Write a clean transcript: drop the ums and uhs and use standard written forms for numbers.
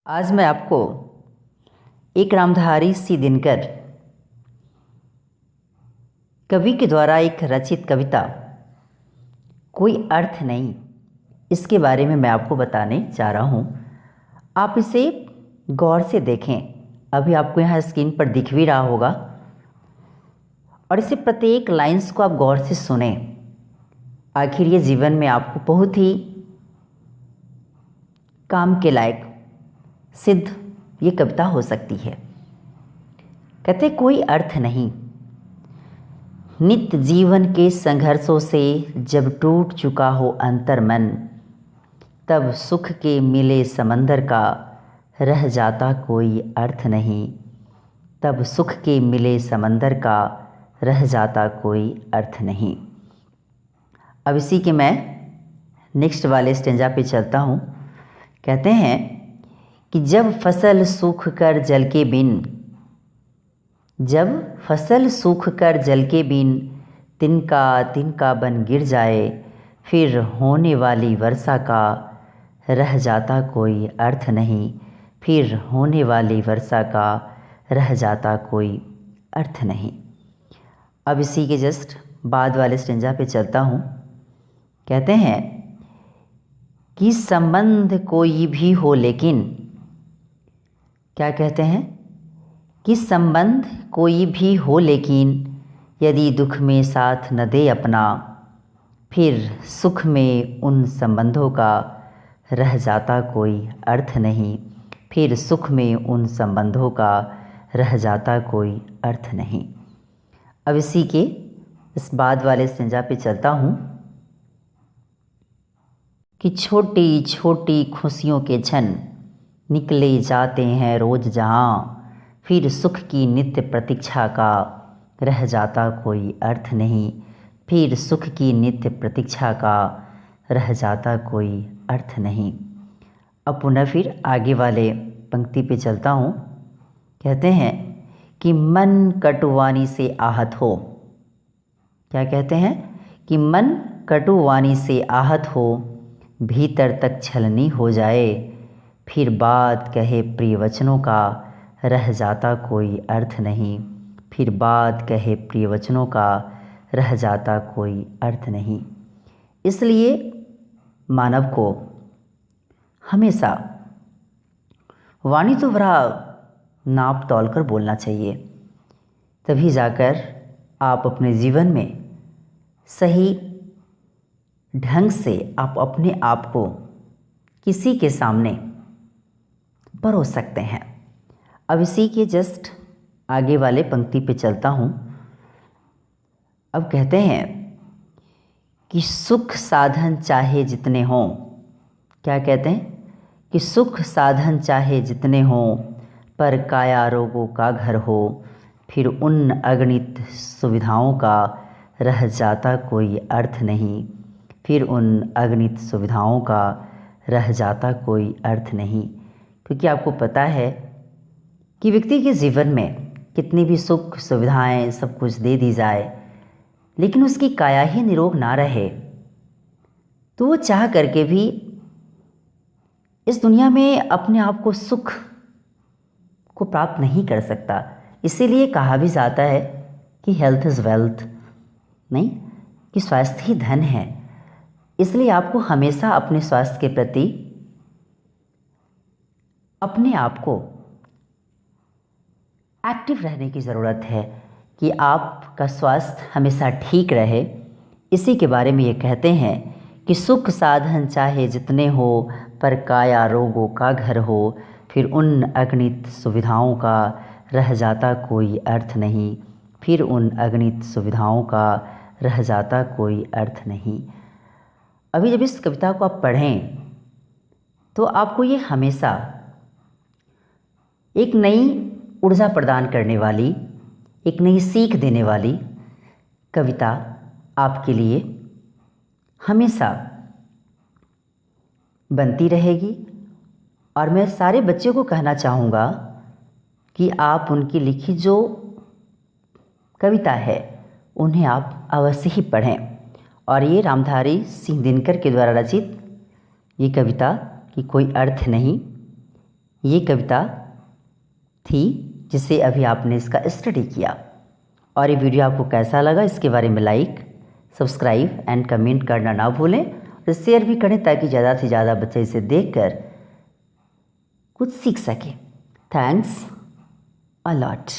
आज मैं आपको एक रामधारी सी दिनकर कवि के द्वारा एक रचित कविता कोई अर्थ नहीं, इसके बारे में मैं आपको बताने जा रहा हूँ। आप इसे गौर से देखें। अभी आपको यहाँ स्क्रीन पर दिख भी रहा होगा और इसे प्रत्येक लाइंस को आप गौर से सुने। आखिर ये जीवन में आपको बहुत ही काम के लायक सिद्ध ये कविता हो सकती है। कहते कोई अर्थ नहीं, नित्य जीवन के संघर्षों से जब टूट चुका हो अंतर्मन, तब सुख के मिले समंदर का रह जाता कोई अर्थ नहीं। तब सुख के मिले समंदर का रह जाता कोई अर्थ नहीं। अब इसी के मैं नेक्स्ट वाले स्टेंजा पे चलता हूँ। कहते हैं कि जब फसल सूख कर जल के बिन, जब फसल सूख कर जल के बिन तिनका तिनका बन गिर जाए, फिर होने वाली वर्षा का रह जाता कोई अर्थ नहीं। फिर होने वाली वर्षा का रह जाता कोई अर्थ नहीं। अब इसी के जस्ट बाद वाले स्टेंजा पे चलता हूँ। कहते हैं कि संबंध कोई भी हो लेकिन, क्या कहते हैं कि संबंध कोई भी हो लेकिन यदि दुख में साथ न दे अपना, फिर सुख में उन संबंधों का रह जाता कोई अर्थ नहीं। फिर सुख में उन संबंधों का रह जाता कोई अर्थ नहीं। अब इसी के इस बाद वाले स्टेंजा पे चलता हूँ कि छोटी छोटी खुशियों के क्षण निकले जाते हैं रोज जहाँ, फिर सुख की नित्य प्रतीक्षा का रह जाता कोई अर्थ नहीं। फिर सुख की नित्य प्रतीक्षा का रह जाता कोई अर्थ नहीं। अब पुनः फिर आगे वाले पंक्ति पे चलता हूँ। कहते हैं कि मन कटुवाणी से आहत हो, क्या कहते हैं कि मन कटुवाणी से आहत हो, भीतर तक छलनी हो जाए, फिर बात कहे प्रिय वचनों का रह जाता कोई अर्थ नहीं। फिर बात कहे प्रिय वचनों का रह जाता कोई अर्थ नहीं। इसलिए मानव को हमेशा वाणी तो बड़ा नाप तौल कर बोलना चाहिए, तभी जाकर आप अपने जीवन में सही ढंग से आप अपने आप को किसी के सामने परोस सकते हैं। अब इसी के जस्ट आगे वाले पंक्ति पे चलता हूँ। अब कहते हैं कि सुख साधन चाहे जितने हों, क्या कहते हैं कि सुख साधन चाहे जितने हों, पर काया रोगों का घर हो, फिर उन अगणित सुविधाओं का रह जाता कोई अर्थ नहीं। फिर उन अगणित सुविधाओं का रह जाता कोई अर्थ नहीं। क्योंकि आपको पता है कि व्यक्ति के जीवन में कितनी भी सुख सुविधाएं सब कुछ दे दी जाए, लेकिन उसकी काया ही निरोग ना रहे तो वो चाह करके भी इस दुनिया में अपने आप को सुख को प्राप्त नहीं कर सकता। इसीलिए कहा भी जाता है कि हेल्थ इज़ वेल्थ, नहीं कि स्वास्थ्य ही धन है। इसलिए आपको हमेशा अपने स्वास्थ्य के प्रति अपने आप को एक्टिव रहने की ज़रूरत है कि आपका स्वास्थ्य हमेशा ठीक रहे। इसी के बारे में ये कहते हैं कि सुख साधन चाहे जितने हो, पर काया रोगों का घर हो, फिर उन अगणित सुविधाओं का रह जाता कोई अर्थ नहीं। फिर उन अगणित सुविधाओं का रह जाता कोई अर्थ नहीं। अभी जब इस कविता को आप पढ़ें तो आपको ये हमेशा एक नई ऊर्जा प्रदान करने वाली, एक नई सीख देने वाली कविता आपके लिए हमेशा बनती रहेगी। और मैं सारे बच्चों को कहना चाहूँगा कि आप उनकी लिखी जो कविता है उन्हें आप अवश्य ही पढ़ें। और ये रामधारी सिंह दिनकर के द्वारा रचित ये कविता कि कोई अर्थ नहीं, ये कविता थी जिसे अभी आपने इसका स्टडी किया। और ये वीडियो आपको कैसा लगा इसके बारे में लाइक, सब्सक्राइब एंड कमेंट करना ना भूलें और शेयर भी करें ताकि ज़्यादा से ज़्यादा बच्चे इसे देखकर कुछ सीख सकें। Thanks a lot.